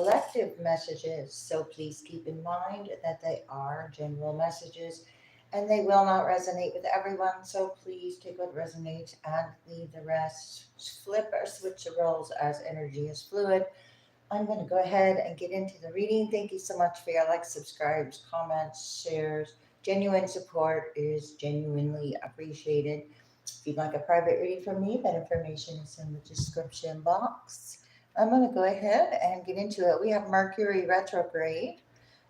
collective messages. So please keep in mind that they are general messages and they will not resonate with everyone. So please take what resonates and leave the rest. Flip or switch the roles as energy is fluid. I'm going to go ahead and get into the reading. Thank you so much for your likes, subscribes, comments, shares. Genuine support is genuinely appreciated. If you'd like a private reading from me, that information is in the description box. I'm going to go ahead and get into it. We have Mercury retrograde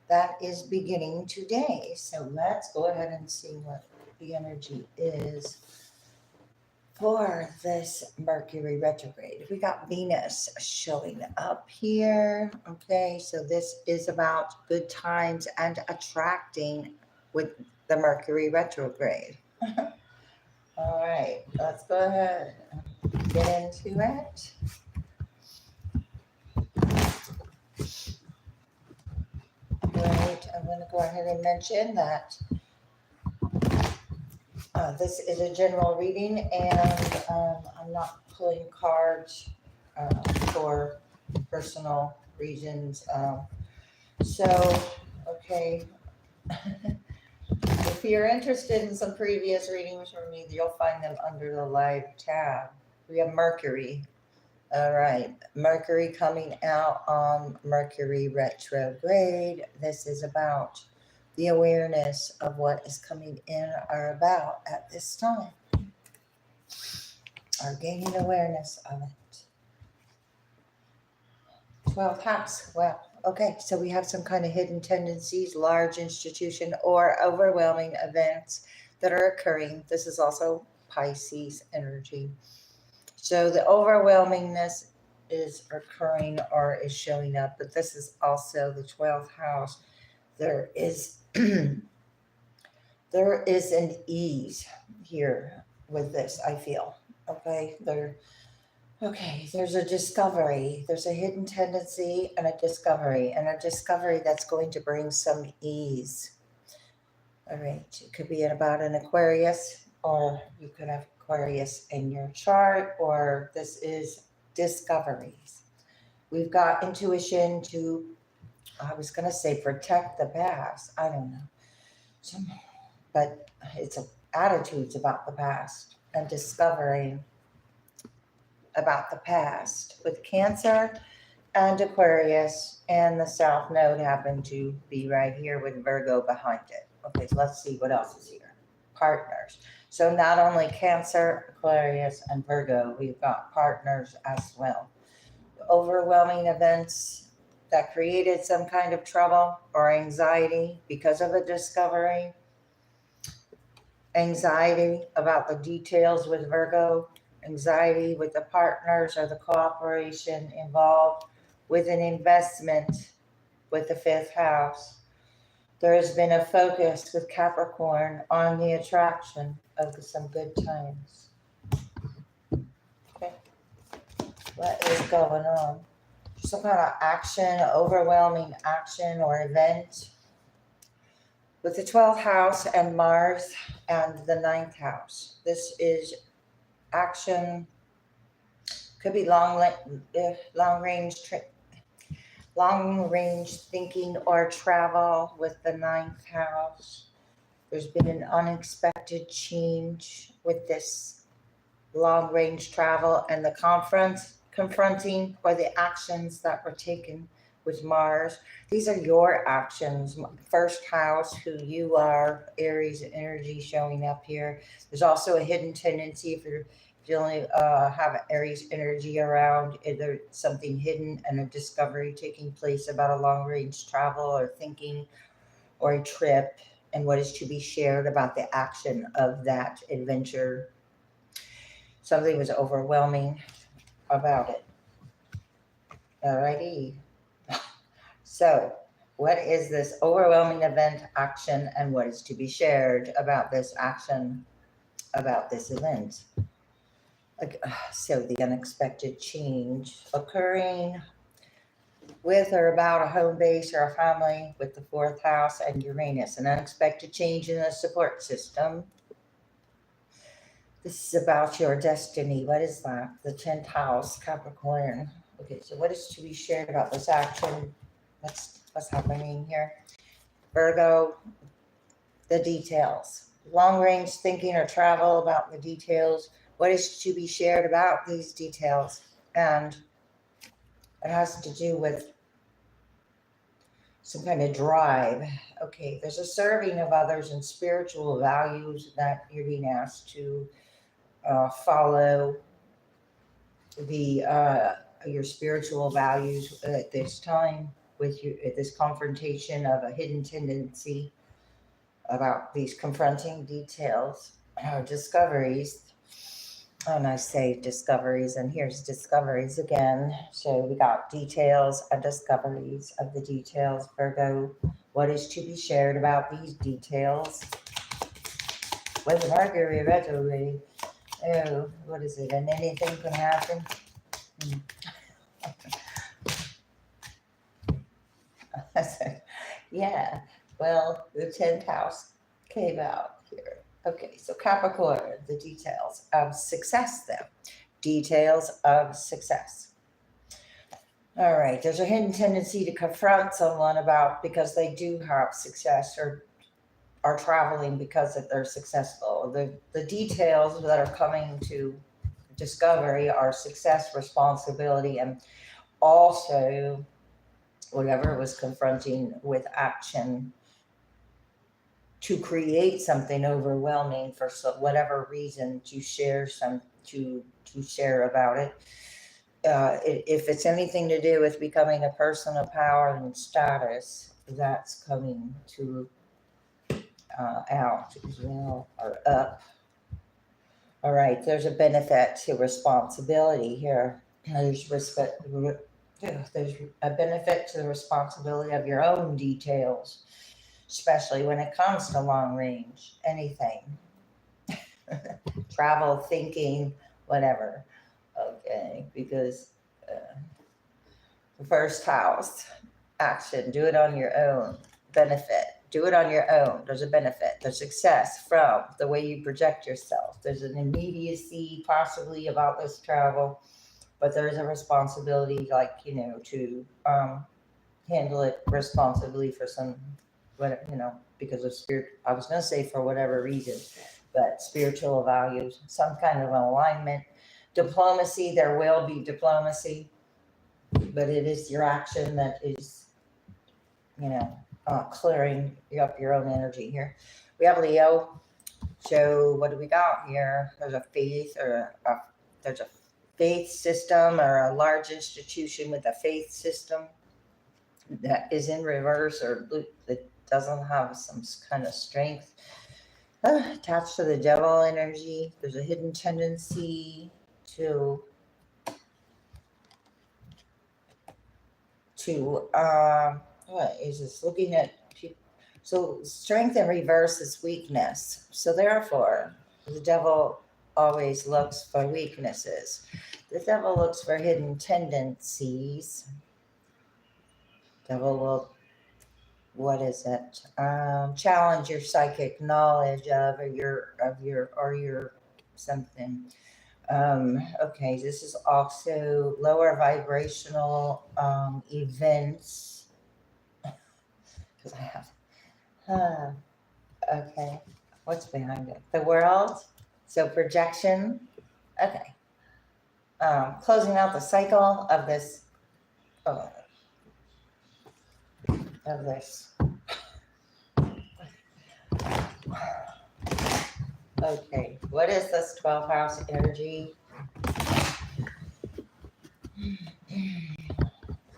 that is beginning today. So let's go ahead and see what the energy is for this Mercury retrograde. We got Venus showing up here. Okay, so this is about good times and attracting with the Mercury retrograde. All right, let's go ahead and get into it. Right, I'm going to go ahead and mention that this is a general reading, and I'm not pulling cards for personal reasons. Okay. If you're interested in some previous readings from me, you'll find them under the live tab. We have Mercury. All right. Mercury coming out on Mercury retrograde. This is about the awareness of what is coming in or about at this time, or gaining awareness of it. 12th house. Well, okay, so we have some kind of hidden tendencies, large institution, or overwhelming events that are occurring. This is also Pisces energy. So the overwhelmingness is occurring or is showing up, but this is also the 12th house. There is there is an ease here with this, I feel. Okay, there's a discovery. There's a hidden tendency and a discovery that's going to bring some ease. All right, it could be about an Aquarius, or you could have Aquarius in your chart, or this is discoveries. We've got intuition to, I was going to say protect the past. I don't know. But it's attitudes about the past and discovering about the past with Cancer and Aquarius, and the South Node happened to be right here with Virgo behind it. Okay, so let's see what else is here. Partners. So not only Cancer, Aquarius, and Virgo, we've got partners as well. Overwhelming events that created some kind of trouble or anxiety because of a discovery. Anxiety about the details with Virgo, anxiety with the partners or the cooperation involved with an investment with the 5th house. There has been a focus with Capricorn on the attraction of some good times. Okay, what is going on? Some kind of action, overwhelming action or event with the 12th house and Mars and the 9th house. This is action, could be long range thinking or travel with the 9th house. There's been an unexpected change with this long range travel and the confronting or the actions that were taken with Mars. These are your actions. 1st house, who you are, Aries energy showing up here. There's also a hidden tendency if you only have Aries energy around, there's something hidden and a discovery taking place about a long range travel or thinking or a trip and what is to be shared about the action of that adventure. Something was overwhelming about it. Alrighty. So, what is this overwhelming event, action, and what is to be shared about this action, about this event? So, the unexpected change occurring with or about a home base or a family with the 4th house and Uranus, an unexpected change in the support system. This is about your destiny. What is that? The 10th house, Capricorn, Okay, so what is to be shared about this action? What's happening here? Virgo, the details. Long range thinking or travel about the details. What is to be shared about these details? And it has to do with some kind of drive. Okay, there's a serving of others and spiritual values that you're being asked to follow the your spiritual values at this time with you at this confrontation of a hidden tendency about these confronting details, discoveries. And I say discoveries, and here's discoveries again. So we got details and discoveries of the details. Virgo, what is to be shared about these details? With Mercury retrograde, oh, what is it? And anything can happen. Yeah, well, the 10th house came out here. Okay, so Capricorn, the details of success, then. Details of success. All right, there's a hidden tendency to confront someone about because they do have success or are traveling because that they're successful. The details that are coming to discovery are success, responsibility, and also whatever was confronting with action to create something overwhelming for whatever reason to share to share about it. If it's anything to do with becoming a person of power and status, that's coming to out as well, or up. All right, there's a benefit to responsibility here. There's respect. There's a benefit to the responsibility of your own details, especially when it comes to long range, anything, travel, thinking, whatever. Okay, because the first house, action, do it on your own, benefit, do it on your own. There's a benefit, there's success from the way you project yourself. There's an immediacy possibly about this travel, but there's a responsibility, like, to handle it responsibly for some, because of spirit. I was going to say for whatever reason, but spiritual values, some kind of alignment. Diplomacy, there will be diplomacy, but it is your action that is, clearing up your own energy here. We have Leo. So what do we got here? There's a faith there's a faith system or a large institution with a faith system that is in reverse or that doesn't have some kind of strength attached to the devil energy. There's a hidden tendency to what is this looking at people? So strength in reverse is weakness. So therefore, the devil always looks for weaknesses. The devil looks for hidden tendencies. Devil will, what is it? Challenge your psychic knowledge of your something. Okay, this is also lower vibrational events. Because I have, okay, what's behind it? The world, so projection. Okay, closing out the cycle of this, Okay, what is this 12th house energy?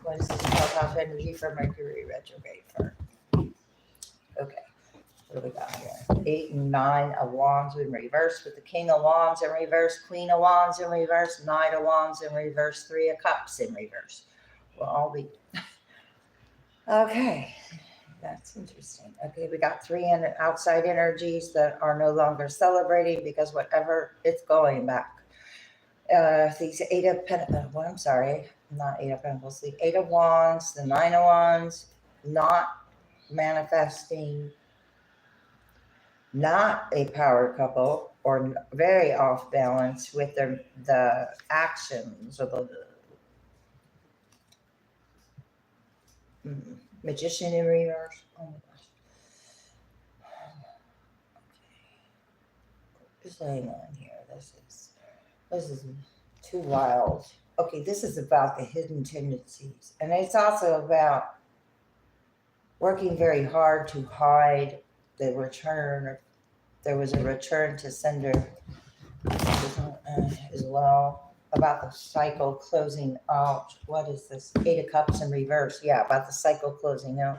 What is this 12th house energy for Mercury retrograde for? Okay, what do we got here? 8 and 9 of Wands in reverse with the King of Wands in reverse, Queen of Wands in reverse, Knight of Wands in reverse, 3 of Cups in reverse. Will all be okay. That's interesting. Okay, we got 3 outside energies that are no longer celebrating because whatever, it's going back. These 8 of Pentacles, I'm sorry, not 8 of Pentacles, the 8 of Wands, the 9 of Wands, not manifesting, not a power couple, or very off balance with the actions or Magician in reverse. Oh my gosh. Just hang on here. This is too wild. Okay, this is about the hidden tendencies. And it's also about working very hard to hide the return. There was a return to sender as well, about the cycle closing out. What is this? Eight of Cups in reverse. Yeah, about the cycle closing out.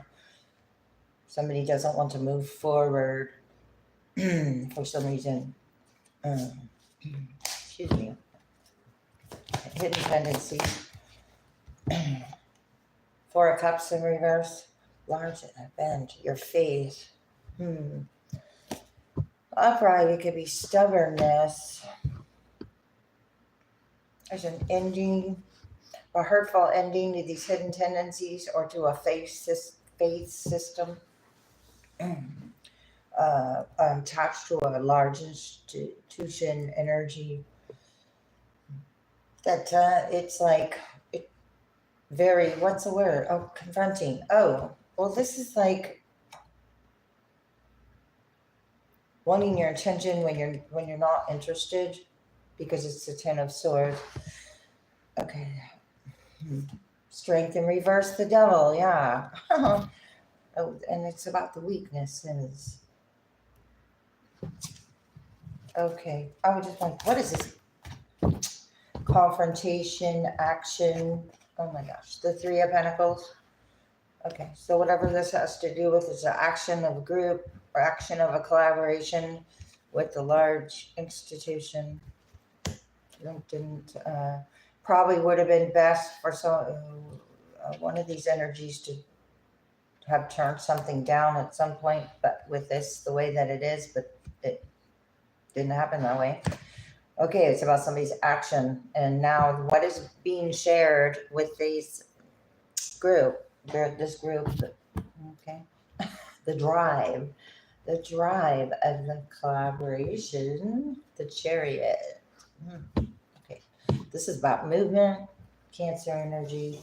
Somebody doesn't want to move forward for some reason. Excuse me. Hidden tendencies. Four of Cups in reverse. Large event. Your faith. Upright, it could be stubbornness. There's an ending, a hurtful ending to these hidden tendencies or to a faith system attached to a large institution energy. That it's like very, what's the word? Oh, confronting. Oh, well, this is like wanting your attention when you're not interested, because it's the Ten of Swords. Okay. Strength in reverse, the devil. Yeah. Oh, and it's about the weaknesses. Okay. I would just like, what is this? Confrontation, action. Oh my gosh. The Three of Pentacles. Okay. So whatever this has to do with is the action of a group or action of a collaboration with the large institution. Didn't probably would have been best for one of these energies to have turned something down at some point, but with this the way that it is, but it didn't happen that way. Okay, it's about somebody's action, and now what is being shared with this group, okay, the drive of the collaboration, the Chariot. Okay, this is about movement, Cancer energy.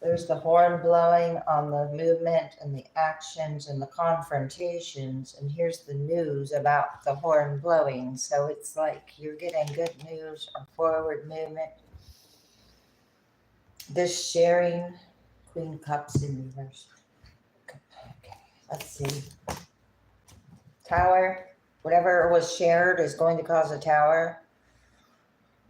There's the horn blowing on the movement and the actions and the confrontations. And here's the news about the horn blowing. So it's like you're getting good news or forward movement. This sharing, Queen of Cups in reverse. Okay, let's see. Tower, whatever was shared is going to cause a tower.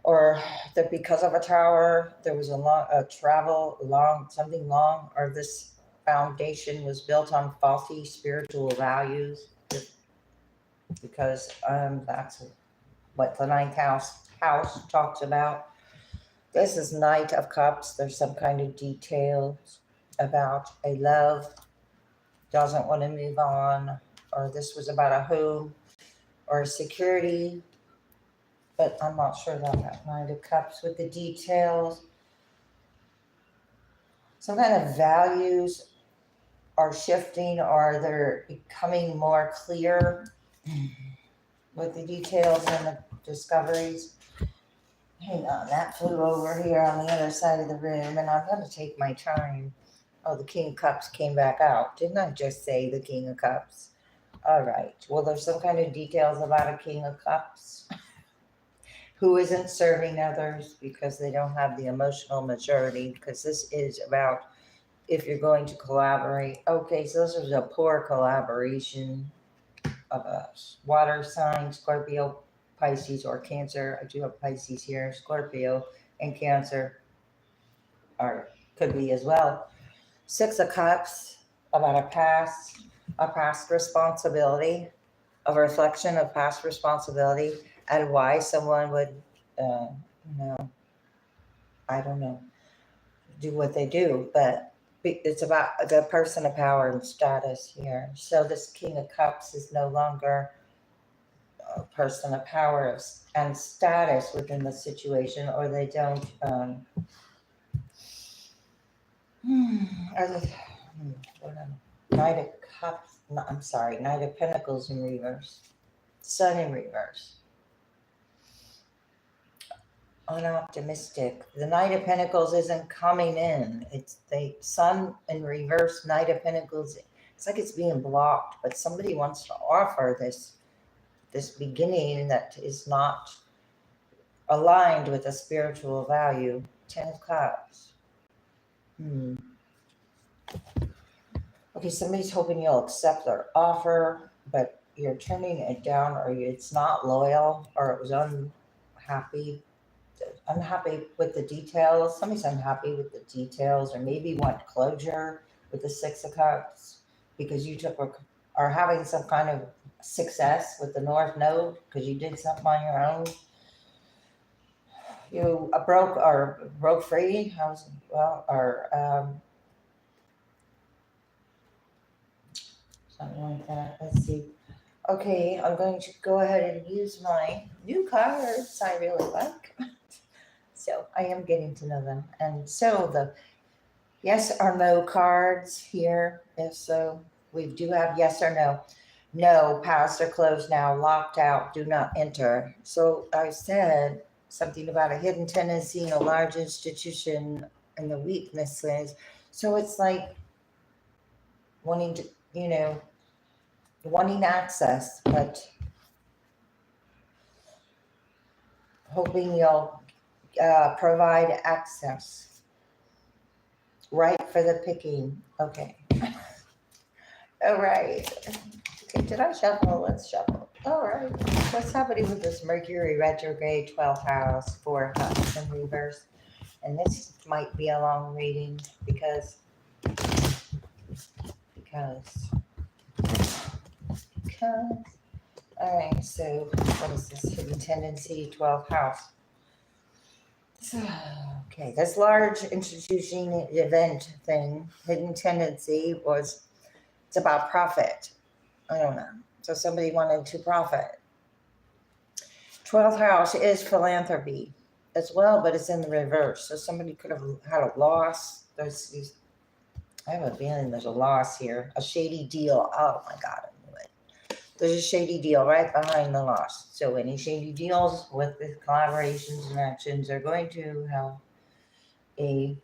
Or that because of a tower, there was something long, or this foundation was built on faulty spiritual values, because that's what the ninth house talks about. This is Knight of Cups. There's some kind of details about a love, doesn't want to move on, or this was about a home or security. But I'm not sure about that Knight of Cups with the details. Some kind of values are shifting, or they're becoming more clear with the details and the discoveries. Hang on, that flew over here on the other side of the room, and I'm going to take my time. Oh, the King of Cups came back out. Didn't I just say the King of Cups? All right. Well, there's some kind of details about a King of Cups who isn't serving others because they don't have the emotional maturity, because this is about if you're going to collaborate. Okay, so this was a poor collaboration of a water sign, Scorpio, Pisces, or Cancer. I do have Pisces here. Scorpio and Cancer could be as well. Six of Cups, about a past responsibility, a reflection of past responsibility, and why someone would, I don't know, do what they do. But it's about the person of power and status here. So this King of Cups is no longer a person of power and status within the situation, or they don't. Knight of Cups. No, I'm sorry. Knight of Pentacles in reverse. Sun in reverse. unoptimistic. The Knight of Pentacles isn't coming in. It's the Sun in reverse, Knight of Pentacles. It's like it's being blocked, but somebody wants to offer this beginning that is not aligned with a spiritual value. 10 of Cups. Okay, somebody's hoping you'll accept their offer, but you're turning it down, or it's not loyal, or it was unhappy with the details. Somebody's unhappy with the details, or maybe want closure with the 6 of Cups because you are having some kind of success with the North Node because you did something on your own. You broke free. Something like that. Let's see. Okay, I'm going to go ahead and use my new cards I really like. So I am getting to know them. And so the yes or no cards here. If so, we do have yes or no. No, pass or closed now, locked out, do not enter. So I said something about a hidden tendency in a large institution and the weaknesses. So it's like wanting to, wanting access, but hoping you'll provide access. Right for the picking. Okay. All right. Okay, did I shuffle? Let's shuffle. All right. What's happening with this Mercury retrograde, 12th house, 4 of Cups in reverse? And this might be a long reading because all right, so what is this hidden tendency, 12th house? So, okay, this large institution event thing, hidden tendency it's about profit. I don't know. So somebody wanted to profit. 12th house is philanthropy as well, but it's in the reverse. So somebody could have had a loss. I have a feeling there's a loss here. A shady deal. Oh my God, I knew it. There's a shady deal right behind the loss. So any shady deals with the collaborations and actions are going to have a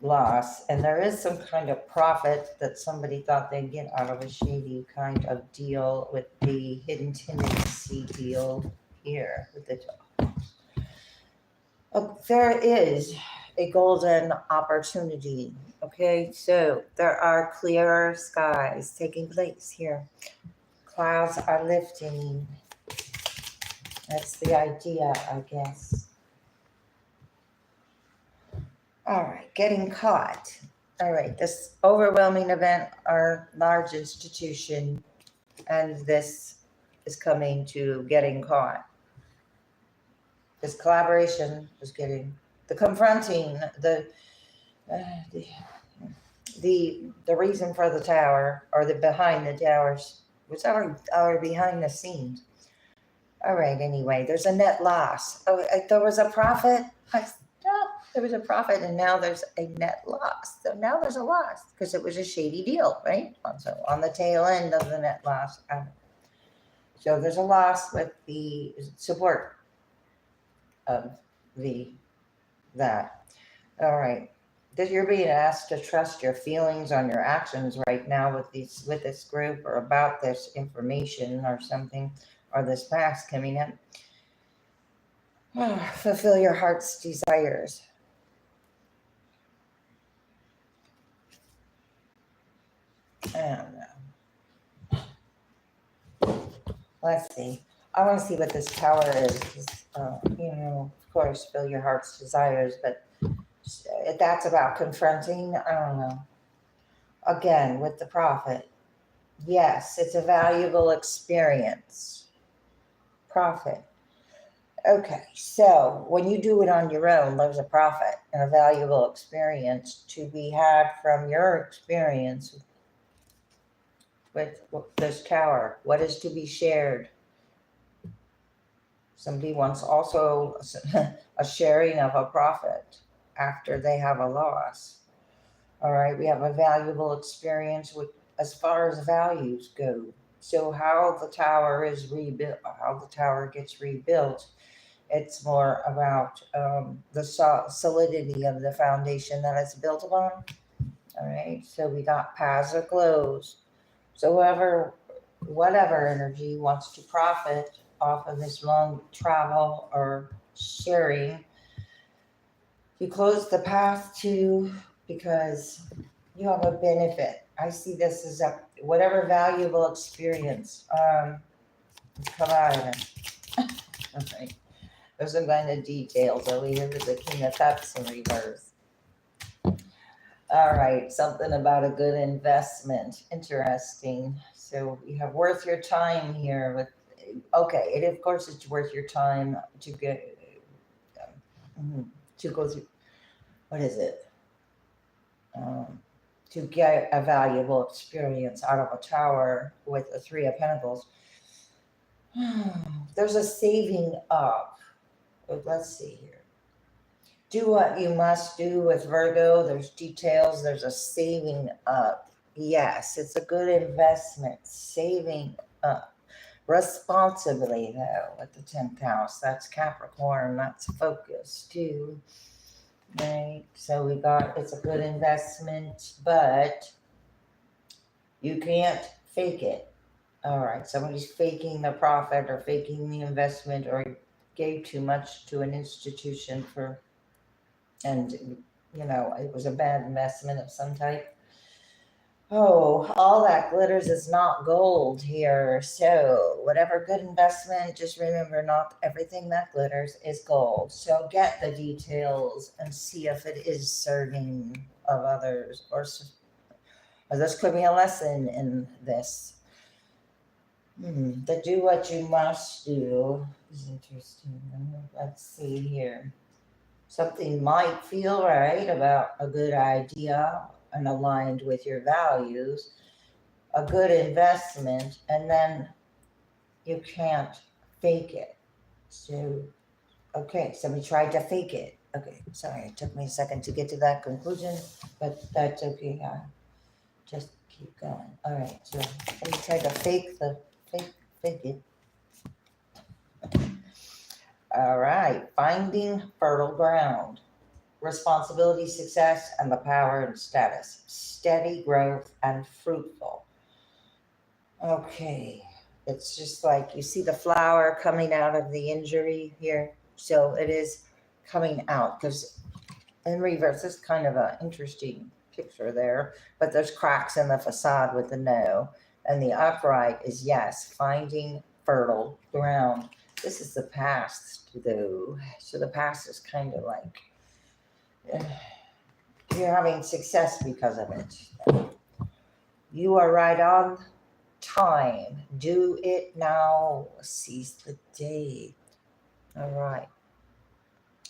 loss, and there is some kind of profit that somebody thought they'd get out of a shady kind of deal with the hidden tendency deal here with the there is a golden opportunity. Okay, so there are clear skies taking place here. Clouds are lifting. That's the idea, I guess. All right, getting caught. All right, this overwhelming event, our large institution, and this is coming to getting caught. This collaboration is getting the confronting, the reason for the tower, or the behind the towers, which are behind the scenes. All right, anyway, there's a net loss. Oh, there was a profit. There was a profit, and now there's a net loss. So now there's a loss because it was a shady deal, right? So on the tail end of the net loss. So there's a loss with the support of that. All right. You're being asked to trust your feelings on your actions right now with this group, or about this information or something, or this past coming up. Fulfill your heart's desires. I don't know. Let's see. I want to see what this tower is. Of course, fulfill your heart's desires, but that's about confronting. I don't know. Again, with the prophet. Yes, it's a valuable experience. Profit. Okay, so when you do it on your own, there's a profit and a valuable experience to be had from your experience with this tower. What is to be shared? Somebody wants also a sharing of a profit after they have a loss. All right, we have a valuable experience as far as values go. So how the tower is rebuilt, how the tower gets rebuilt It's more about the solidity of the foundation that it's built upon. All right, so we got paths or closed. So whatever energy wants to profit off of this long travel or sharing, you close the path to, because you have a benefit. I see this as a whatever valuable experience come out of it. Okay. There's some kind of details over here with the King of Cups in reverse. All right, something about a good investment. Interesting. So we have worth your time here with, okay, and of course it's worth your time to get, to go through, what is it? To get a valuable experience out of a tower with the Three of Pentacles. There's a saving up. Let's see here. Do what you must do with Virgo. There's details. There's a saving up. Yes, it's a good investment. Saving up. Responsibly, though, with the 10th house. That's Capricorn. That's focus, too. Right? So we got, it's a good investment, but you can't fake it. All right. Somebody's faking the profit or faking the investment or gave too much to an institution for, and it was a bad investment of some type. Oh, all that glitters is not gold here. So whatever good investment, just remember, not everything that glitters is gold. So get the details and see if it is serving of others, or this could be a lesson in this. To do what you must do is interesting. Let's see here. Something might feel right about a good idea and aligned with your values, a good investment, and then you can't fake it. So, okay, somebody tried to fake it. Okay, sorry, it took me a second to get to that conclusion, but that's okay. Just keep going. All right, so somebody tried to fake it. All right, finding fertile ground. Responsibility, success, and the power and status. Steady growth and fruitful. Okay, it's just like you see the flower coming out of the injury here. So it is coming out, because in reverse, it's kind of an interesting picture there, but there's cracks in the facade with the no. And the upright is yes, finding fertile ground. This is the past, though. So the past is kind of like, you're having success because of it. You are right on time. Do it now. Seize the day. All right.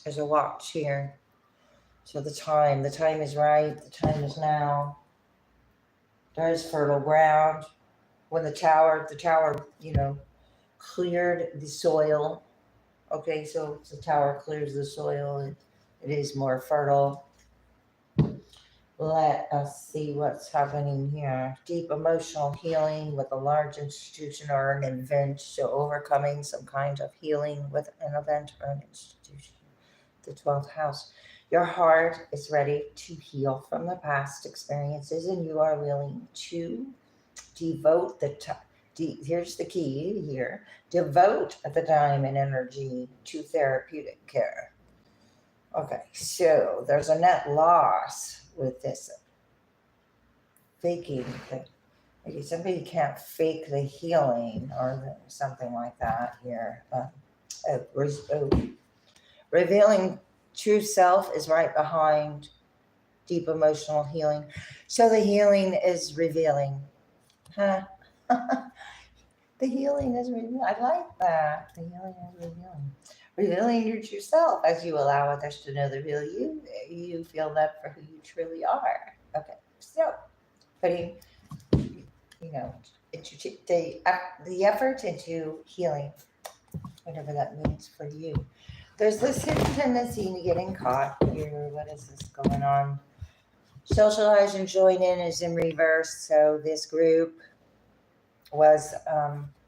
There's a watch here. So the time is right. The time is now. There's fertile ground. When the tower, cleared the soil. Okay, so the tower clears the soil. It is more fertile. Let us see what's happening here. Deep emotional healing with a large institution or an event. So overcoming some kind of healing with an event or an institution. The 12th house. Your heart is ready to heal from the past experiences, and you are willing to devote the time. Here's the key here. Devote the time and energy to therapeutic care. Okay, so there's a net loss with this faking thing. Maybe somebody can't fake the healing or something like that here. Revealing true self is right behind deep emotional healing. So the healing is revealing. Huh? The healing is revealing. I like that. The healing is revealing. Revealing your true self as you allow others to know the real you. You feel that for who you truly are. Okay, so putting, the effort into healing, whatever that means for you. There's this hidden tendency to getting caught here. What is this going on? Socialize and join in is in reverse. So this group was,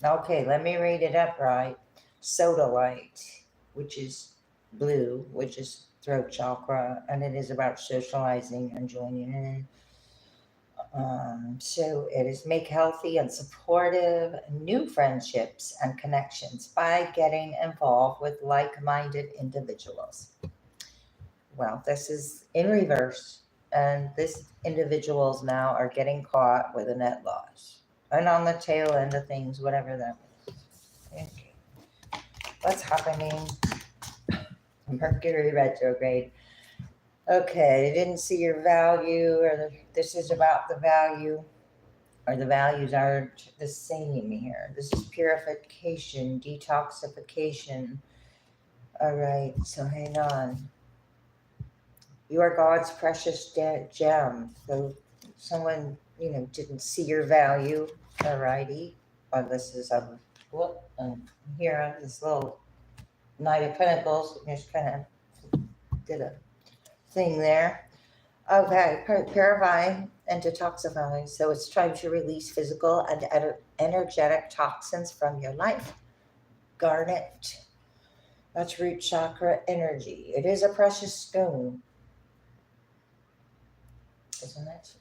okay, let me read it up right. Sodalite. which is blue, which is throat chakra, and it is about socializing and joining in. So it is make healthy and supportive new friendships and connections by getting involved with like-minded individuals. Well, this is in reverse, and this individuals now are getting caught with a net loss. And on the tail end of things, whatever that is. Okay. What's happening? Mercury retrograde. Okay, I didn't see your value, or this is about the value, or the values aren't the same here. This is purification, detoxification. All right, so hang on. You are God's precious gem. So someone, didn't see your value. All righty. Oh, this is here, this little Knight of Pentacles. Just kind of did a thing there. Okay, purify and detoxify. So it's time to release physical and energetic toxins from your life. Garnet. That's root chakra energy. It is a precious stone, isn't it?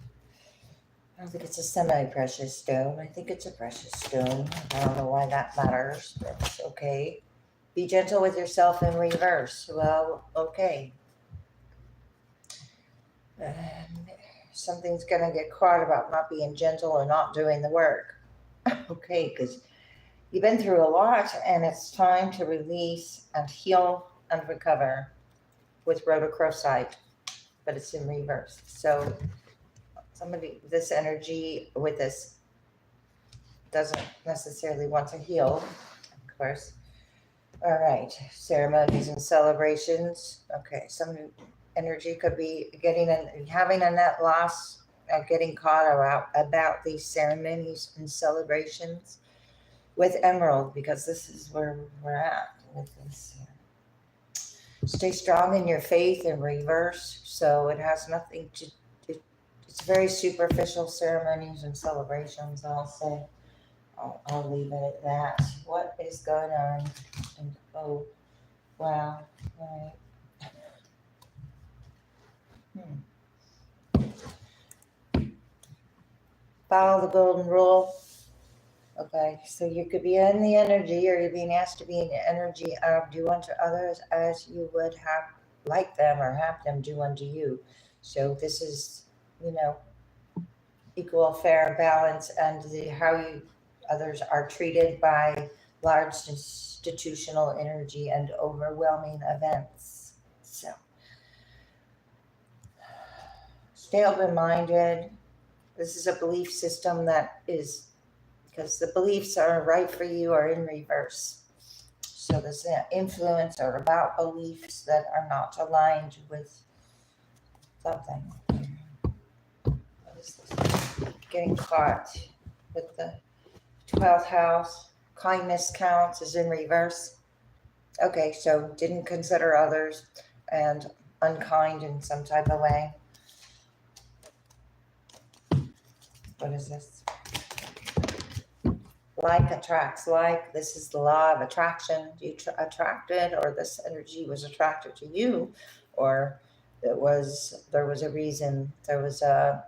I don't think it's a semi-precious stone. I think it's a precious stone. I don't know why that matters, but it's okay. Be gentle with yourself in reverse. Well, okay. Something's going to get caught about not being gentle or not doing the work. Okay, because you've been through a lot, and it's time to release and heal and recover with rhodochrosite, but it's in reverse. So this energy with this doesn't necessarily want to heal, of course. All right, ceremonies and celebrations. Okay, some energy could be having a net loss, getting caught about these ceremonies and celebrations with Emerald, because this is where we're at with this. Stay strong in your faith in reverse. So it has nothing to. It's very superficial ceremonies and celebrations. I'll say. I'll leave it at that. What is going on? And, oh, wow. All right. Follow the golden rule. Okay, so you could be in the energy, or you're being asked to be in the energy of do unto others as you would have like them or have them do unto you. So this is, equal, fair, balance, and how others are treated by large institutional energy and overwhelming events. So stay open-minded. This is a belief system that is, because the beliefs are right for you are in reverse. So this influence or about beliefs that are not aligned with something. What is this? Getting caught with the 12th house. Kindness counts is in reverse. Okay, so didn't consider others and unkind in some type of way. What is this? Like attracts like. This is the law of attraction. You attracted, or this energy was attracted to you, or there was a reason. There was a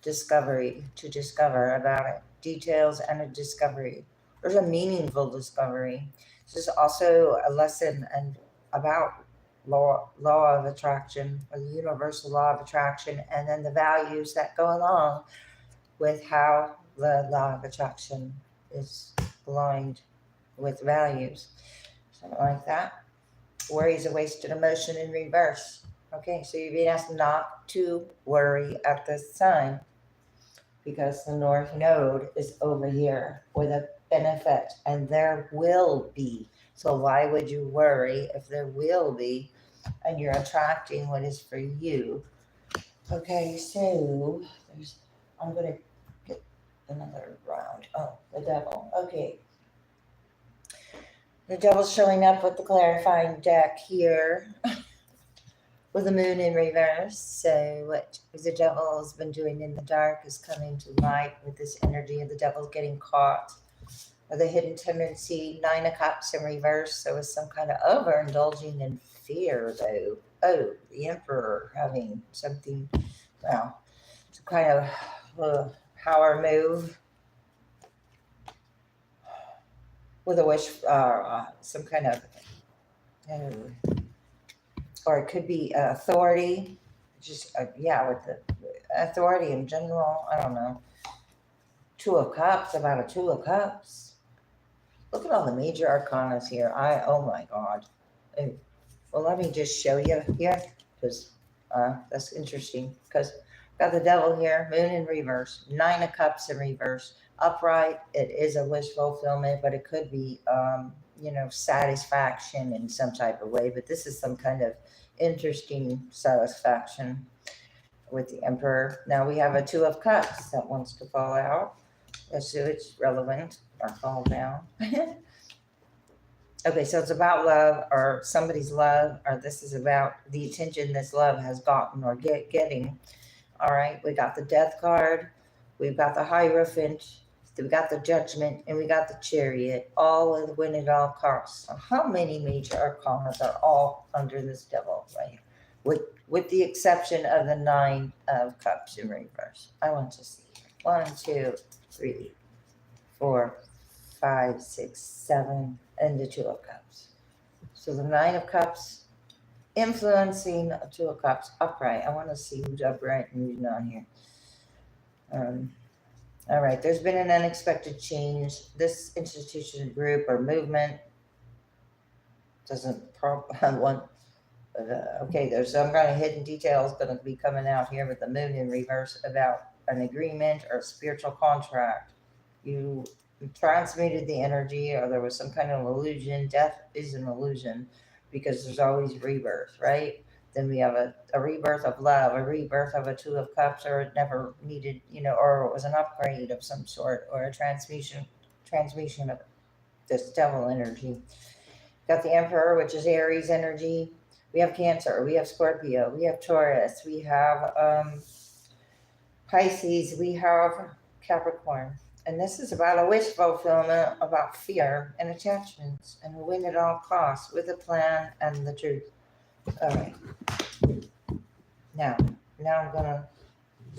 discovery to discover about it. Details and a discovery. There's a meaningful discovery. This is also a lesson and about law of attraction, or the universal law of attraction, and then the values that go along with how the law of attraction is aligned with values. Something like that. Worry is a wasted emotion in reverse. Okay, so you're being asked not to worry at this time, because the North Node is over here with a benefit, and there will be. So why would you worry if there will be, and you're attracting what is for you? Okay, so I'm going to get another round. Oh, the devil. Okay. The devil's showing up with the clarifying deck here. With the moon in reverse. So what the devil has been doing in the dark is coming to light with this energy of the devil getting caught the hidden tendency, Nine of Cups in reverse. So it's some kind of overindulging in fear, though. Oh, the Emperor having something, well, some kind of power move with a wish, some kind of, or it could be authority, just, yeah, with the authority in general. I don't know. Two of Cups, about a Two of Cups. Look at all the major arcanas here. Oh my God. Well, let me just show you here, because that's interesting. Because got the Devil here, Moon in reverse, Nine of Cups in reverse, upright. It is a wish fulfillment, but it could be, satisfaction in some type of way. But this is some kind of interesting satisfaction with the Emperor. Now we have a Two of Cups that wants to fall out. So it's relevant or fall down. Okay, so it's about love or somebody's love, or this is about the attention this love has gotten or getting. All right, we got the Death card, we've got the Hierophant, we got the Judgment, and we got the Chariot, all with win at all costs. So how many major arcana are all under this Devil right here? With the exception of the Nine of Cups in reverse. I want to see. 1, 2, 3, 4, 5, 6, 7, and the Two of Cups. So the Nine of Cups influencing a Two of Cups upright. I want to see who's upright and who's not here. All right, there's been an unexpected change. This institution, group, or movement doesn't want. Okay, there's some kind of hidden details going to be coming out here with the Moon in reverse about an agreement or a spiritual contract. You transmuted the energy, or there was some kind of illusion. Death is an illusion because there's always rebirth, right? Then we have a rebirth of love, a rebirth of a Two of Cups, or it never needed, or it was an upgrade of some sort, or a transmutation of this Devil energy. Got the Emperor, which is Aries energy. We have Cancer, we have Scorpio, we have Taurus, we have Pisces, we have Capricorn. And this is about a wish fulfillment, about fear and attachments, and a win at all costs with a plan and the truth. All right. Now I'm going to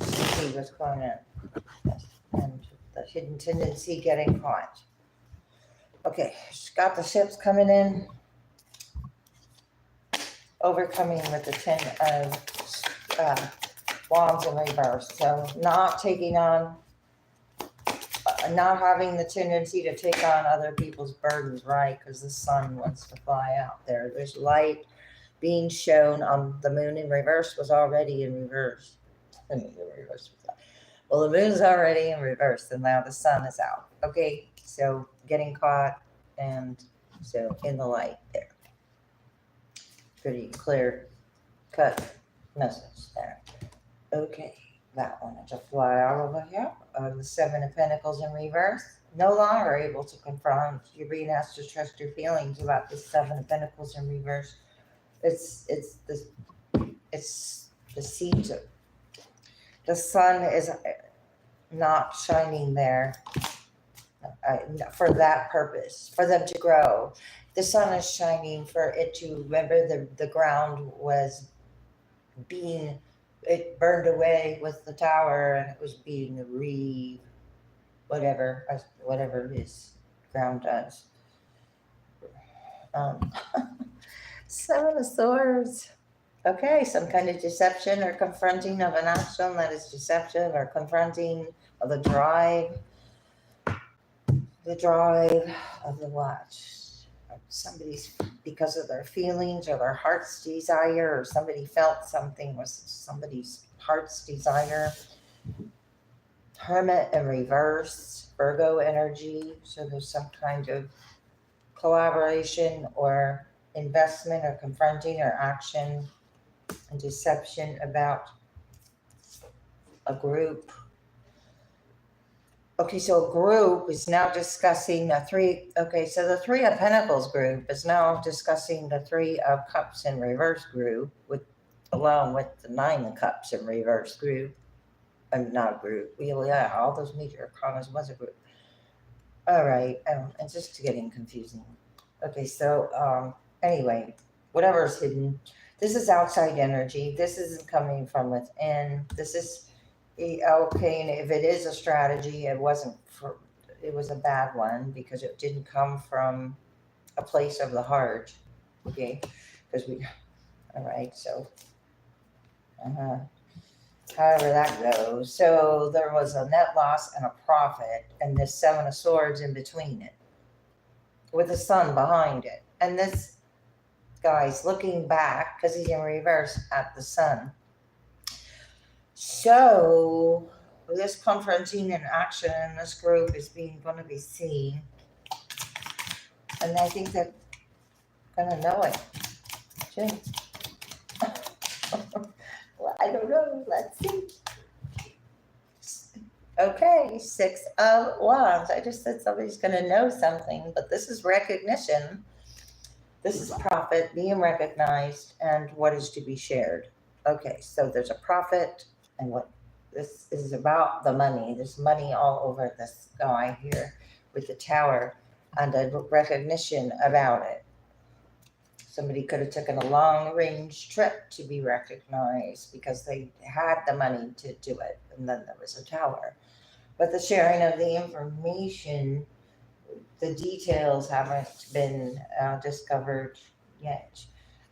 see what's going on. Yes. And the hidden tendency getting caught. Okay, got the ships coming in. Overcoming with the 10 of Wands in reverse. So not taking on, not having the tendency to take on other people's burdens, right? Because the sun wants to fly out there. There's light being shown on the Moon in reverse was already in reverse. Well, the moon's already in reverse, and now the sun is out. Okay, so getting caught, and so in the light there. Pretty clear cut message there. Okay, that one is a fly out over here. The Seven of Pentacles in reverse. No longer able to confront. You're being asked to trust your feelings about the Seven of Pentacles in reverse. It's the seeds. The sun is not shining there for that purpose, for them to grow. The sun is shining for it to, remember the ground was being, it burned away with the tower, and it was being whatever this ground does. Seven of Swords. Okay, some kind of deception or confronting of an action that is deceptive, or confronting of the drive of the watch. Somebody's, because of their feelings or their heart's desire, or somebody felt something was somebody's heart's desire. Hermit in reverse, Virgo energy. So there's some kind of collaboration or investment or confronting or action and deception about a group. Okay, so a group is now discussing the three. Okay, so the Three of Pentacles group is now discussing the Three of Cups in reverse group, along with the Nine of Cups in reverse group. Not a group. Yeah, all those major arcanas was a group. All right. It's just getting confusing. Okay, so anyway, whatever's hidden, this is outside energy. This isn't coming from within. This is okay, and if it is a strategy, it was a bad one because it didn't come from a place of the heart. Okay, because all right, so uh, however that goes. So there was a net loss and a profit, and this Seven of Swords in between it, with the sun behind it. And this guy's looking back because he's in reverse at the sun. So this confronting and action in this group is going to be seen. And I think they're going to know it too. Well, I don't know. Let's see. Okay, Six of Wands. I just said somebody's going to know something, but this is recognition. This is profit, being recognized, and what is to be shared. Okay, so there's a profit, and what this is about the money. There's money all over this guy here with the tower, and a recognition about it. Somebody could have taken a long-range trip to be recognized because they had the money to do it, and then there was a tower. But the sharing of the information, the details haven't been discovered yet.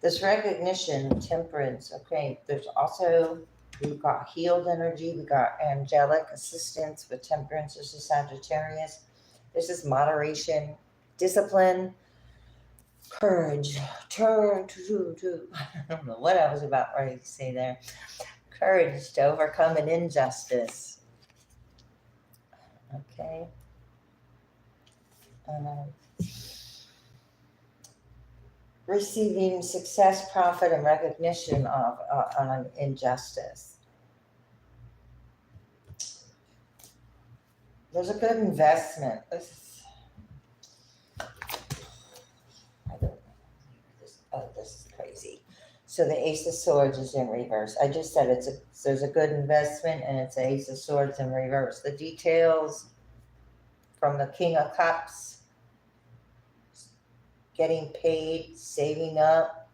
This recognition, temperance, okay, there's also, we've got healed energy, we got angelic assistance with temperance. This is Sagittarius. This is moderation, discipline, courage, I don't know what I was about ready to say there. Courage to overcome an injustice. Okay. Receiving success, profit, and recognition of on an injustice. There's a good investment. This is crazy. So the Ace of Swords is in reverse. I just said there's a good investment, and it's Ace of Swords in reverse. The details from the King of Cups, getting paid, saving up.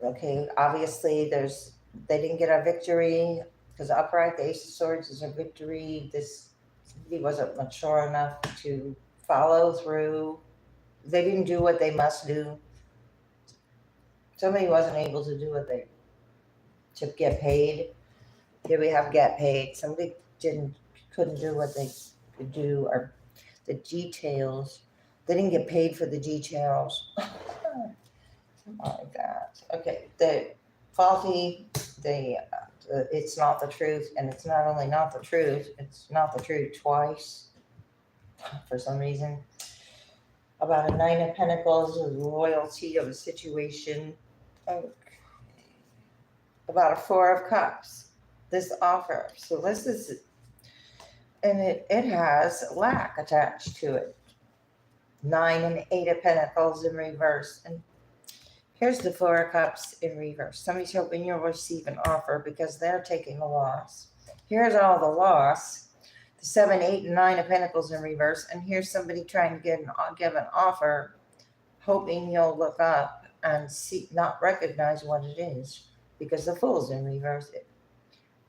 Okay, obviously they didn't get a victory because upright, the Ace of Swords is a victory. Somebody wasn't mature enough to follow through. They didn't do what they must do. Somebody wasn't able to do to get paid. Here we have get paid. Somebody couldn't do what they could do, or the details. They didn't get paid for the details. Something like that. Okay, the faulty, it's not the truth, and it's not only not the truth, it's not the truth twice for some reason. About a Nine of Pentacles, the loyalty of a situation. Okay. About a Four of Cups, this offer. So this is, and it has lack attached to it. 9 and 8 of Pentacles in reverse. And here's the Four of Cups in reverse. Somebody's hoping you'll receive an offer because they're taking a loss. Here's all the loss. The 7, 8, and 9 of Pentacles in reverse. And here's somebody trying to give an offer, hoping you'll look up and not recognize what it is, because the Fool's in reverse.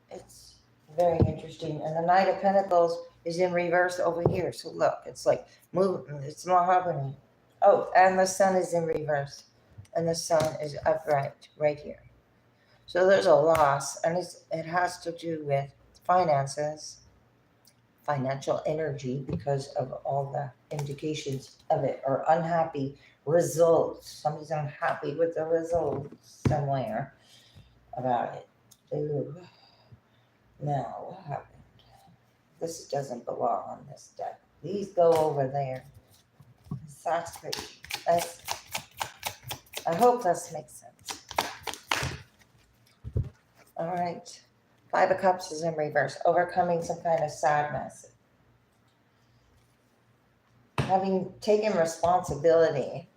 It's very interesting. And the Knight of Pentacles is in reverse over here. So look, it's like moving. It's not happening. Oh, and the Sun is in reverse. And the Sun is upright right here. So there's a loss, and it has to do with finances, financial energy, because of all the indications of it, or unhappy results. Somebody's unhappy with the results somewhere about it. Ooh. Now, what happened? This doesn't belong on this deck. These go over there. That's crazy. I hope this makes sense. All right. 5 of Cups is in reverse. Overcoming some kind of sadness. Having taken responsibility.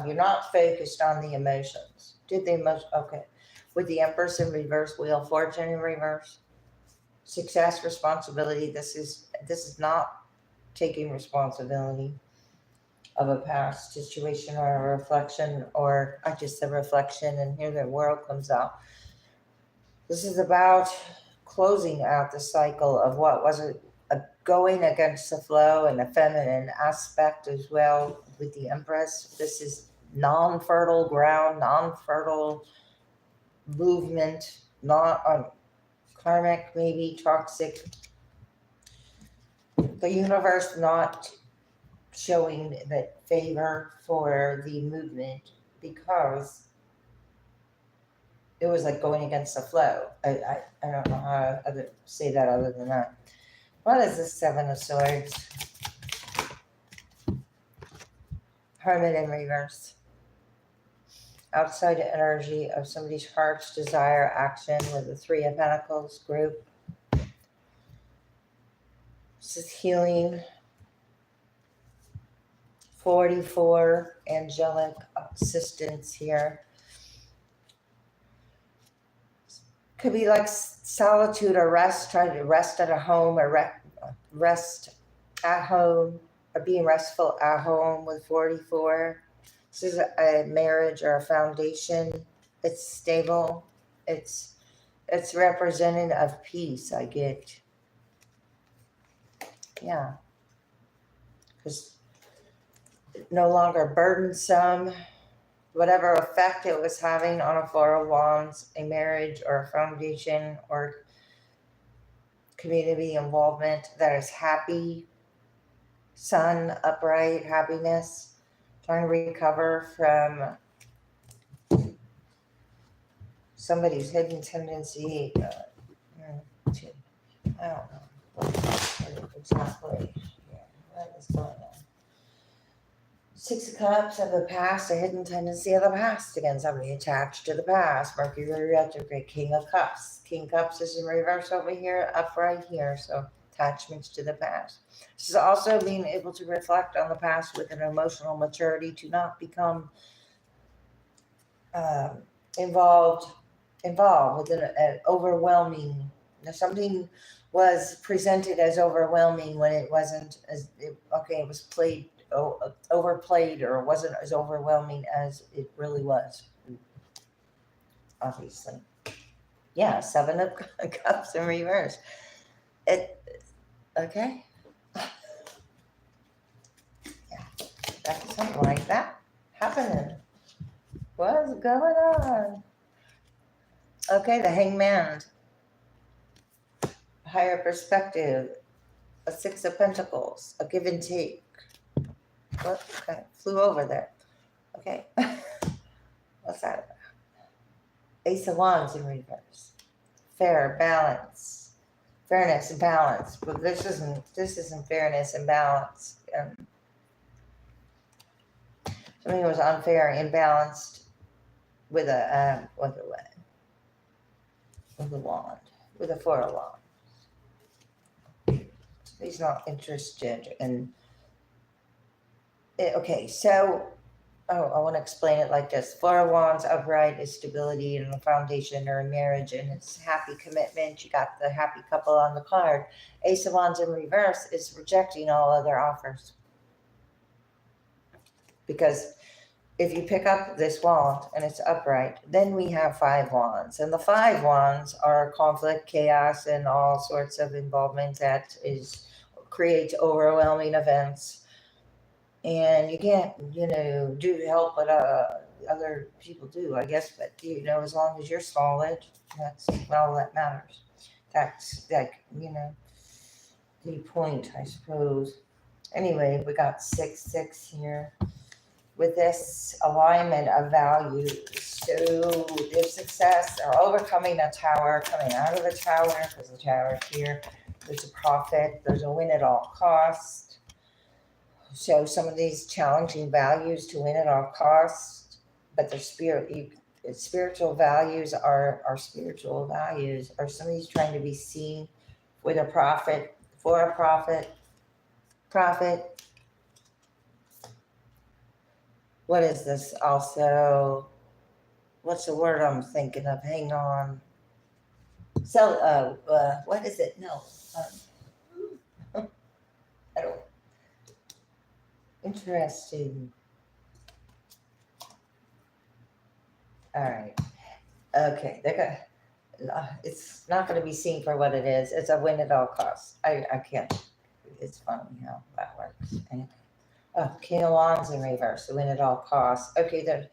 You're not focused on the emotions. Okay. With the Empress in reverse, Wheel of Fortune in reverse. success, responsibility. This is not taking responsibility of a past situation or a reflection, or I just said reflection, and here the world comes out. This is about closing out the cycle of what was a going against the flow and a feminine aspect as well with the Empress. This is non-fertile ground, non-fertile movement, not karmic, maybe toxic. The universe not showing that favor for the movement because it was like going against the flow. I don't know how to say that other than that. What is the Seven of Swords? Hermit in reverse. Outside energy of somebody's heart's desire action with the Three of Pentacles group. This is healing. 44, angelic assistance here. Could be like solitude or rest, trying to rest at a home or rest at home or being restful at home with 44. This is a marriage or a foundation. It's stable. It's representative of peace, I get. Yeah. Because no longer burdensome. Whatever effect it was having on a Four of Wands, a marriage or a foundation or community involvement that is happy, sun, upright, happiness, trying to recover from somebody's hidden tendency to, I don't know exactly what is going on. Six of Cups of the past, a hidden tendency of the past. Again, somebody attached to the past. Mercury retrograde, King of Cups. King Cups is in reverse over here, upright here. So attachments to the past. This is also being able to reflect on the past with an emotional maturity to not become involved with an overwhelming. Something was presented as overwhelming when it wasn't as it was played. Overplayed or wasn't as overwhelming as it really was, obviously. Yeah, Seven of Cups in reverse. Okay. Yeah, that's something like that happening. What's going on? Okay, the Hangman. Higher perspective. A Six of Pentacles. A give and take. What? Okay, flew over there. Okay. What's that? Ace of Wands in reverse. Fair, balance. Fairness and balance. But this isn't fairness and balance. Something was unfair, imbalanced with a wand. With a Four of Wands. He's not interested in. Okay, so, I want to explain it like this. Four of Wands upright is stability and a foundation or a marriage, and it's happy commitment. You got the happy couple on the card. Ace of Wands in reverse is rejecting all other offers. Because if you pick up this wand and it's upright, then we have Five Wands. And the Five Wands are conflict, chaos, and all sorts of involvement that creates overwhelming events. And you can't, do help what other people do, I guess. But, as long as you're solid, that's all that matters. That's, the point, I suppose. Anyway, we got 6-6 here. With this alignment of values. So their success are overcoming a tower, coming out of the tower, because the tower is here. There's a profit. There's a win at all costs. So some of these challenging values to win at all costs, but their spiritual values are spiritual values. Or somebody's trying to be seen with a profit, for a profit. What is this also? What's the word I'm thinking of? Hang on. So, what is it? No. I don't. Interesting. All right. Okay. It's not going to be seen for what it is. It's a win at all costs. I can't. It's funny how that works. Anyway. Oh, King of Wands in reverse. Win at all costs. Okay.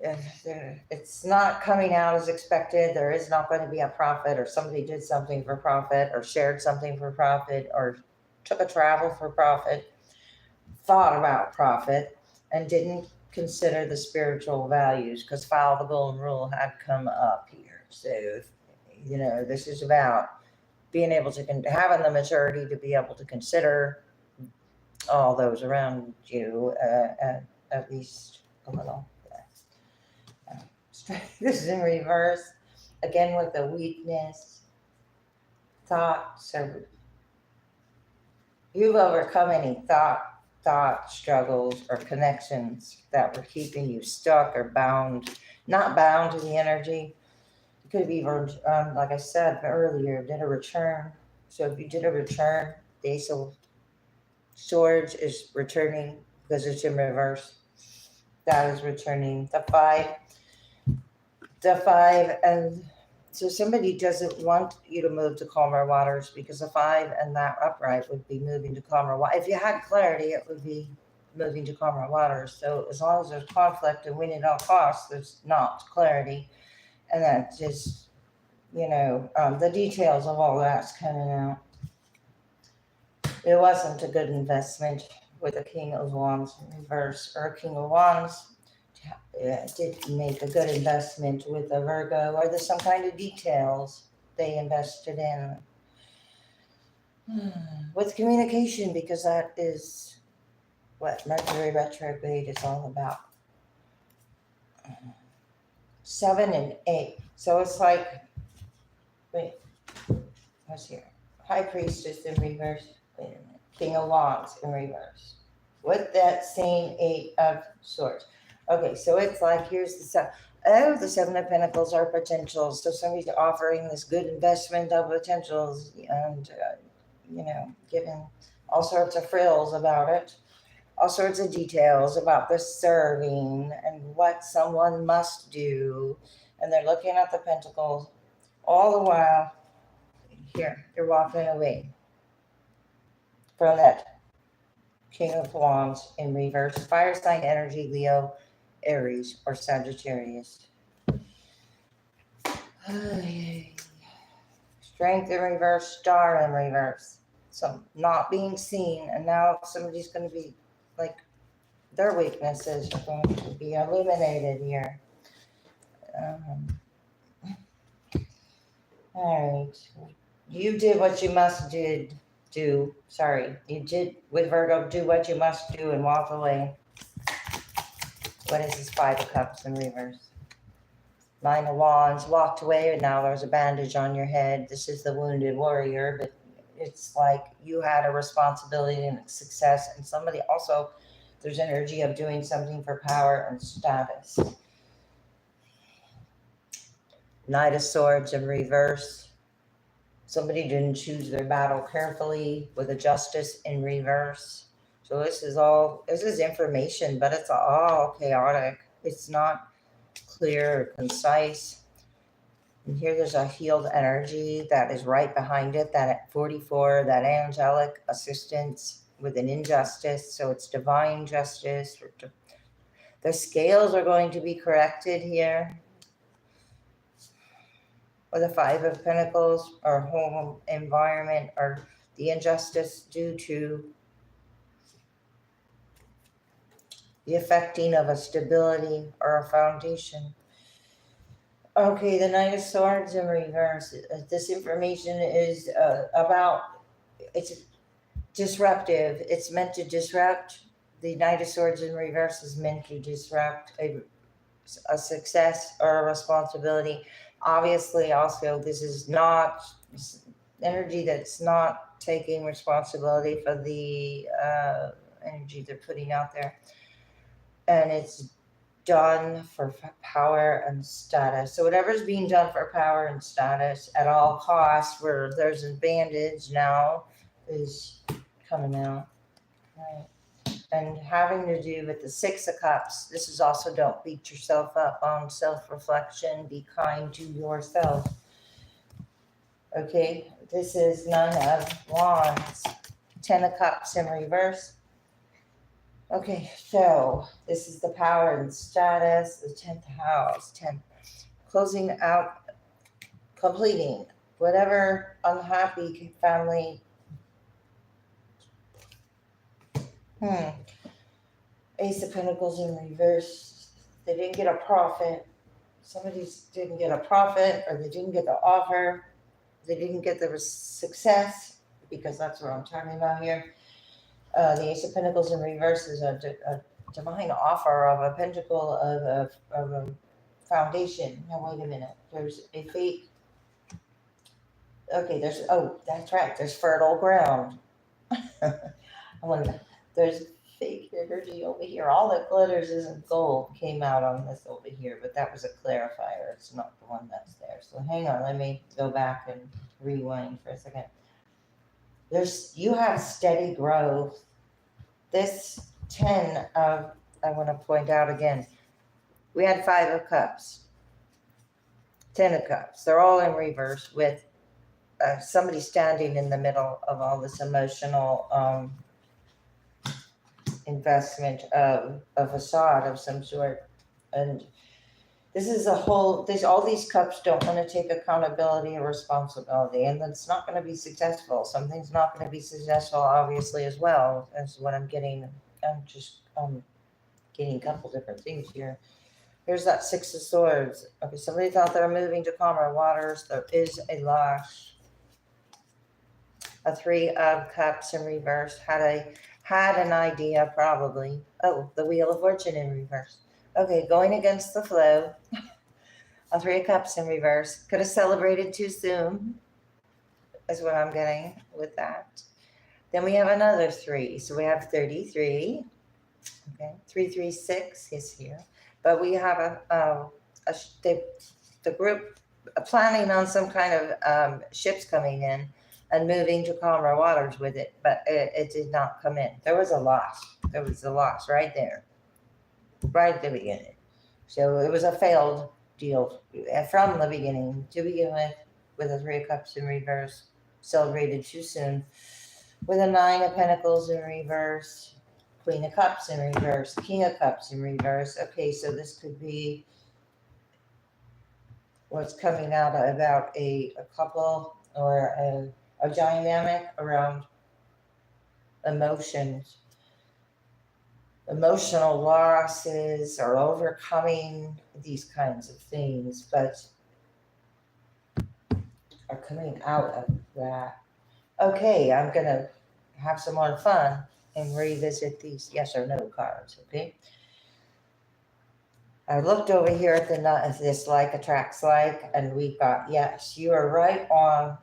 It's not coming out as expected. There is not going to be a profit, or somebody did something for profit, or shared something for profit, or took a travel for profit, thought about profit, and didn't consider the spiritual values, because follow the golden rule had come up here. So, this is about being able to having the maturity to be able to consider all those around you, at least a little. This is in reverse again with the weakness thought. So you've overcome any thought struggles or connections that were keeping you stuck or bound, not bound to the energy. It could be, like I said earlier, did a return. So if you did a return, the Ace of Swords is returning because it's in reverse. That is returning. The five, and so somebody doesn't want you to move to calmer waters, because the 5 and that upright would be moving to calmer water. If you had clarity, it would be moving to calmer waters. So as long as there's conflict and win at all costs, there's not clarity. And that just, the details of all that's coming out. It wasn't a good investment with a King of Wands in reverse, or a King of Wands. Didn't make a good investment with a Virgo, or there's some kind of details they invested in. With communication, because that is what Mercury retrograde is all about. 7 and 8. So it's like, wait, what's here? High Priestess in reverse. Wait a minute. King of Wands in reverse. With that same 8 of Swords. Okay, so it's like, here's the 7. Oh, the 7 of Pentacles are potentials. So somebody's offering this good investment of potentials, and, giving all sorts of frills about it, all sorts of details about the serving and what someone must do. And they're looking at the Pentacles all the while. Here, you're walking away from that King of Wands in reverse. Fire sign energy, Leo, Aries, or Sagittarius. Strength in reverse, Star in reverse. So not being seen, and now somebody's going to be like, their weaknesses are going to be illuminated here. All right. You did what you must do. You did with Virgo, do what you must do and walk away. What is this 5 of Cups in reverse? 9 of Wands, walked away, and now there's a bandage on your head. This is the wounded warrior, but it's like you had a responsibility and success, and somebody also, there's energy of doing something for power and status. Knight of Swords in reverse. Somebody didn't choose their battle carefully, with a Justice in reverse. So this is information, but it's all chaotic. It's not clear or concise. And here there's a healed energy that is right behind it, that at 44, that angelic assistance with an injustice. So it's divine justice. The scales are going to be corrected here. Or the 5 of Pentacles, or home environment, or the injustice due to the affecting of a stability or a foundation. Okay, the Knight of Swords in reverse. This information is it's disruptive. It's meant to disrupt. The Knight of Swords in reverse is meant to disrupt a success or a responsibility. Obviously, also, this is not energy that's not taking responsibility for the energy they're putting out there. And it's done for power and status. So whatever's being done for power and status at all costs, where there's a bandage now, is coming out. Right. And having to do with the Six of Cups, this is also don't beat yourself up on self-reflection. Be kind to yourself. Okay, this is Nine of Wands, Ten of Cups in reverse. Okay, so this is the power and status, the 10th house, 10, closing out, completing whatever unhappy family. Ace of Pentacles in reverse. They didn't get a profit. Somebody didn't get a profit, or they didn't get the offer. They didn't get the success, because that's what I'm talking about here. The Ace of Pentacles in reverse is a divine offer of a pentacle of a foundation. Now, wait a minute. There's a fake. Okay, that's right. There's fertile ground. There's fake energy over here. All that glitters isn't gold came out on this over here, but that was a clarifier. It's not the one that's there. So hang on. Let me go back and rewind for a second. You have steady growth. This 10 of, I want to point out again, we had 5 of Cups, 10 of Cups. They're all in reverse with somebody standing in the middle of all this emotional investment of a facade of some sort. And this is all these cups don't want to take accountability or responsibility, and it's not going to be successful. Something's not going to be successful, obviously, as well. As what I'm getting. I'm just getting a couple different things here. Here's that Six of Swords. Okay, somebody thought they were moving to calmer waters. There is a loss. A 3 of Cups in reverse. Had an idea, probably. Oh, the Wheel of Fortune in reverse. Okay, going against the flow. A 3 of Cups in reverse. Could have celebrated too soon, is what I'm getting with that. Then we have another 3. So we have 33. Okay, 336 is here. But we have the group planning on some kind of ships coming in and moving to calmer waters with it, but it did not come in. There was a loss. There was a loss right there, right at the beginning. So it was a failed deal from the beginning to begin with a 3 of Cups in reverse, celebrated too soon, with a 9 of Pentacles in reverse, Queen of Cups in reverse, King of Cups in reverse. Okay, so this could be what's coming out about a couple or a dynamic around emotions, emotional losses, or overcoming these kinds of things, but are coming out of that. Okay, I'm going to have some more fun and revisit these yes or no cards, okay? I looked over here at this like attracts like, and we got, yes, you are right on.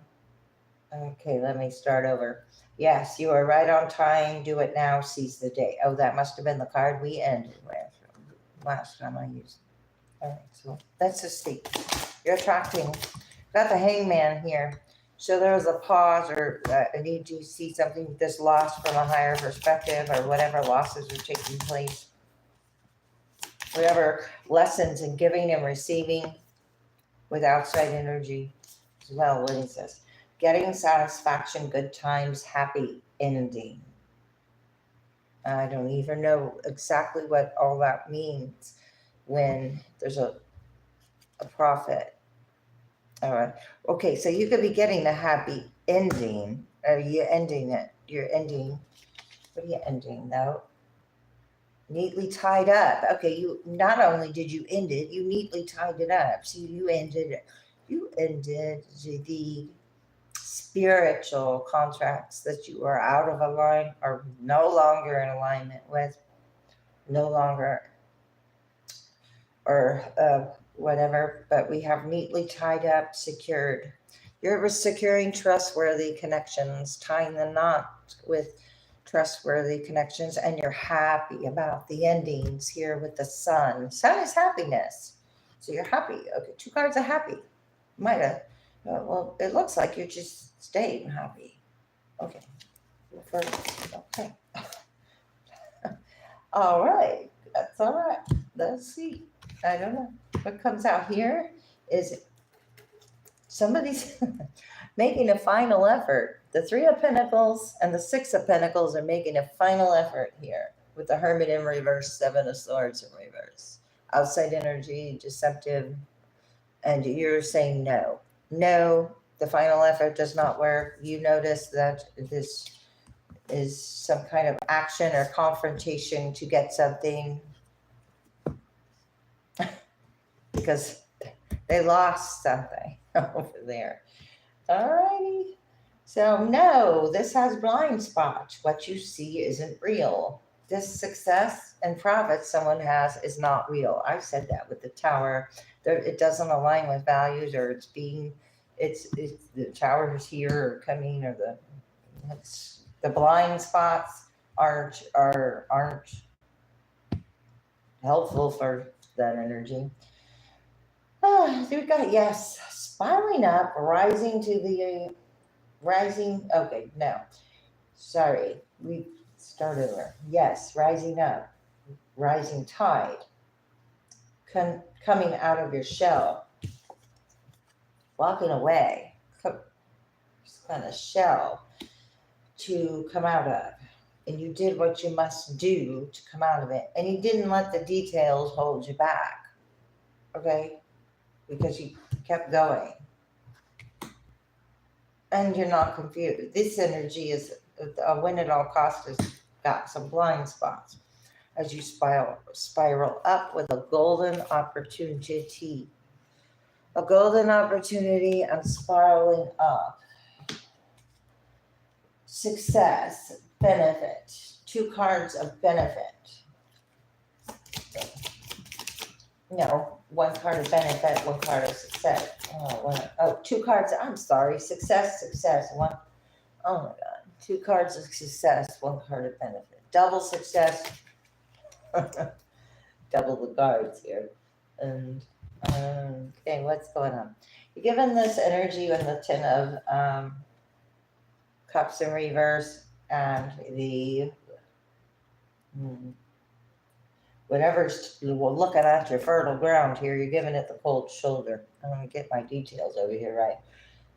Okay, let me start over. Yes, you are right on time. Do it now. Seize the day. Oh, that must have been the card we ended with last time I used it. All right, so let's just see. You're attracting. Got the Hangman here. So there was a pause or a need to see something, this loss from a higher perspective, or whatever losses are taking place. Whatever lessons in giving and receiving with outside energy as well. What is this? Getting satisfaction, good times, happy ending. I don't even know exactly what all that means when there's a profit. All right. Okay, so you could be getting a happy ending. Are you ending it? You're ending. What are you ending though? Neatly tied up. Okay, you not only did you end it, you neatly tied it up. See, you ended the spiritual contracts that you are out of alignment, or no longer in alignment with, no longer, or whatever, but we have neatly tied up, secured. You're securing trustworthy connections, tying the knot with trustworthy connections, and you're happy about the endings here with the sun. Sun is happiness. So you're happy. Okay, 2 cards of happy. Might have, well, it looks like you just stayed happy. Okay. Okay. All right. That's all right. Let's see. I don't know. What comes out here is somebody's making a final effort. The 3 of Pentacles and the 6 of Pentacles are making a final effort here with the Hermit in reverse, 7 of Swords in reverse. Outside energy, deceptive, and you're saying no. No, the final effort does not work. You notice that this is some kind of action or confrontation to get something because they lost something over there. All righty. So no, this has blind spots. What you see isn't real. This success and profit someone has is not real. I said that with the Tower. It doesn't align with values, or it's the Tower is here or coming, or the blind spots aren't helpful for that energy. We've got, yes, spiraling up, rising. Okay, no, sorry, we start over. Yes, rising up, rising tide, coming out of your shell, walking away, kind of shell to come out of. And you did what you must do to come out of it. And you didn't let the details hold you back. Okay? Because you kept going. And you're not confused. This energy is a win at all costs has got some blind spots as you spiral up with a golden opportunity. A golden opportunity and spiraling up. Success, benefit, 2 cards of benefit. No, 1 card of benefit, 1 card of success. 2 cards. I'm sorry. Success. 1. Oh my God. 2 cards of success, 1 card of benefit. Double success. Double the cards here. And okay, what's going on? You're given this energy with the 10 of Cups in reverse and the whatever's looking at your fertile ground here, you're giving it the cold shoulder. I'm going to get my details over here right.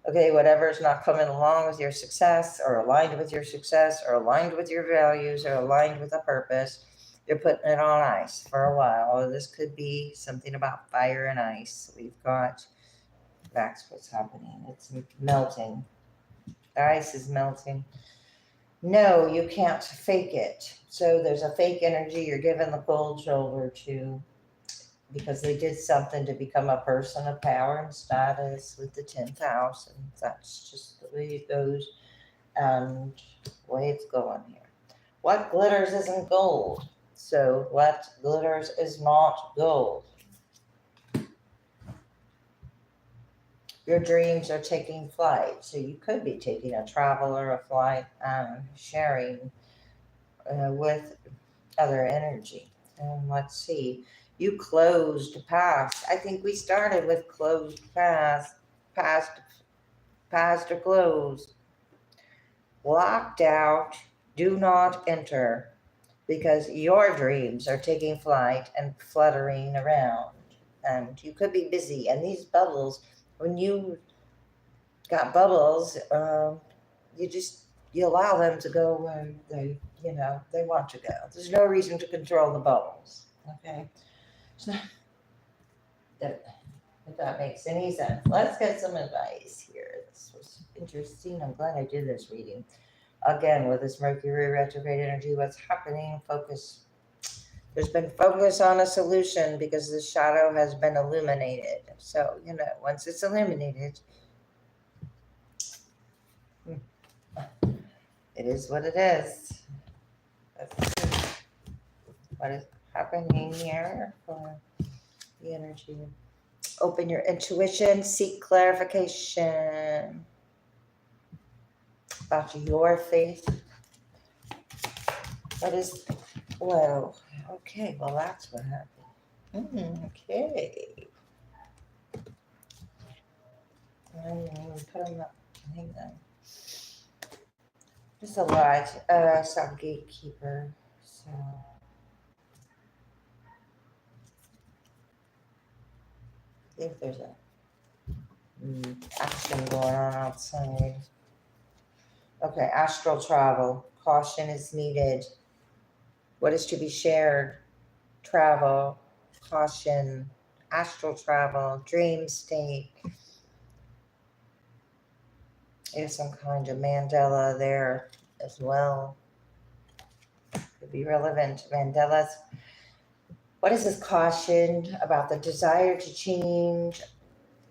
Okay, whatever's not coming along with your success or aligned with your success or aligned with your values or aligned with a purpose, you're putting it on ice for a while. This could be something about fire and ice. We've got, that's what's happening. It's melting. The ice is melting. No, you can't fake it. So there's a fake energy you're giving the cold shoulder to because they did something to become a person of power and status with the 10th house. And that's just the way it goes and the way it's going here. What glitters isn't gold. So what glitters is not gold. Your dreams are taking flight. So you could be taking a travel or a flight and sharing with other energy. And let's see. You closed past. I think we started with closed past or closed. Locked out. Do not enter. Because your dreams are taking flight and fluttering around. And you could be busy. And these bubbles, when you got bubbles, you allow them to go where they want to go. There's no reason to control the bubbles. Okay. So, if that makes any sense. Let's get some advice here. This was interesting. I'm glad I did this reading. Again, with this Mercury retrograde energy, what's happening? Focus. There's been focus on a solution because the shadow has been illuminated. So, once it's illuminated, it is what it is. Let's see what is happening here for the energy. Open your intuition, seek clarification about your faith. What is low? Okay, well, that's what happened. Okay. Put on the thing then. Just a lot. Some gatekeeper. So. I think there's a action going on outside. Okay, astral travel. Caution is needed. What is to be shared? Travel, caution, astral travel, dream state. There's some kind of Mandela there as well. Could be relevant. Mandela's. What is this caution about the desire to change?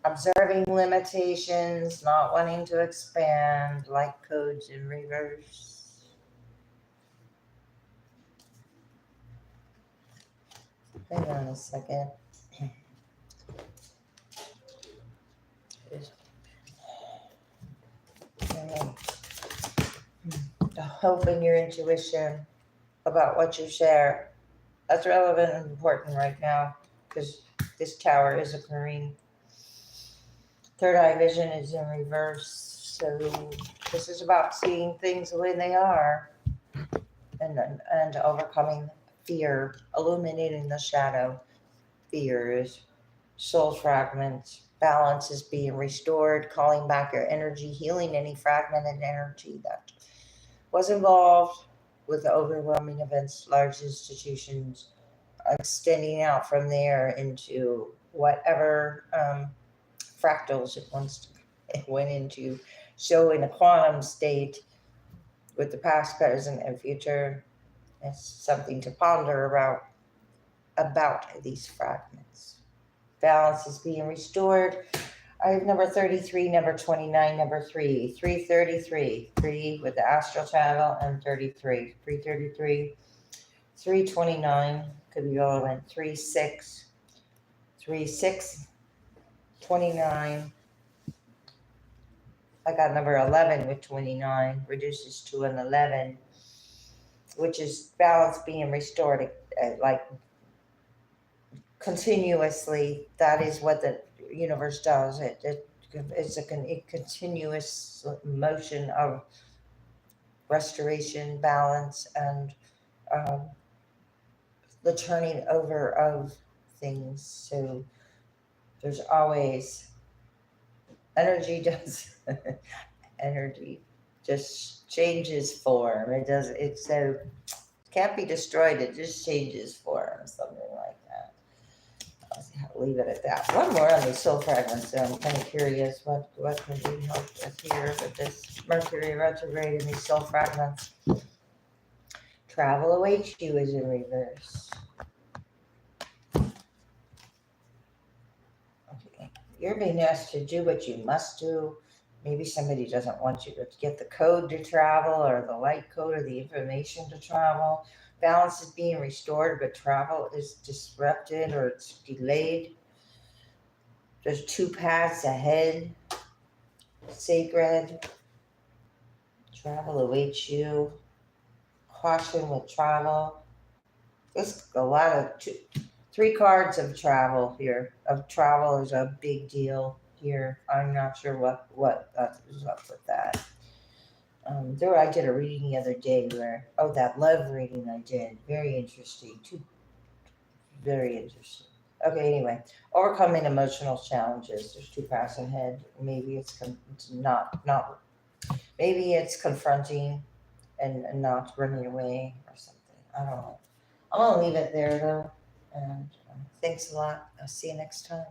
Observing limitations, not wanting to expand, light codes in reverse. Hang on a second. The hope in your intuition about what you share. That's relevant and important right now because this tower is occurring. Third eye vision is in reverse. So this is about seeing things the way they are and overcoming fear, illuminating the shadow, fears, soul fragments, balance is being restored, calling back your energy, healing any fragmented energy that was involved with the overwhelming events, large institutions, extending out from there into whatever fractals it went into, showing a quantum state with the past, present, and future. It's something to ponder about these fragments. Balance is being restored. I have number 33, number 29, number 3, 333, 3 with the astral travel, and 33, 333, 329, could be relevant, 36, 36, 29. I got number 11 with 29, reduces to an 11, which is balance being restored, like continuously. That is what the universe does. It's a continuous motion of restoration, balance, and the turning over of things. So there's always energy energy just changes form. It's so can't be destroyed, it just changes form, something like that. I'll leave it at that. One more on these soul fragments. So I'm kind of curious what can we help with here with this Mercury retrograde and these soul fragments. Travel awaits you is in reverse. Okay. You're being asked to do what you must do. Maybe somebody doesn't want you to get the code to travel or the light code or the information to travel. Balance is being restored, but travel is disrupted or it's delayed. There's 2 paths ahead. Sacred. Travel awaits you. Caution with travel. There's a lot of 3 cards of travel here. Of travel is a big deal here. I'm not sure what is up with that. I did a reading the other day that love reading I did. Very interesting. Very interesting. Okay, anyway. Overcoming emotional challenges. There's 2 paths ahead. Maybe it's not. Maybe it's confronting and not running away or something. I don't know. I'm going to leave it there though. And thanks a lot. I'll see you next time.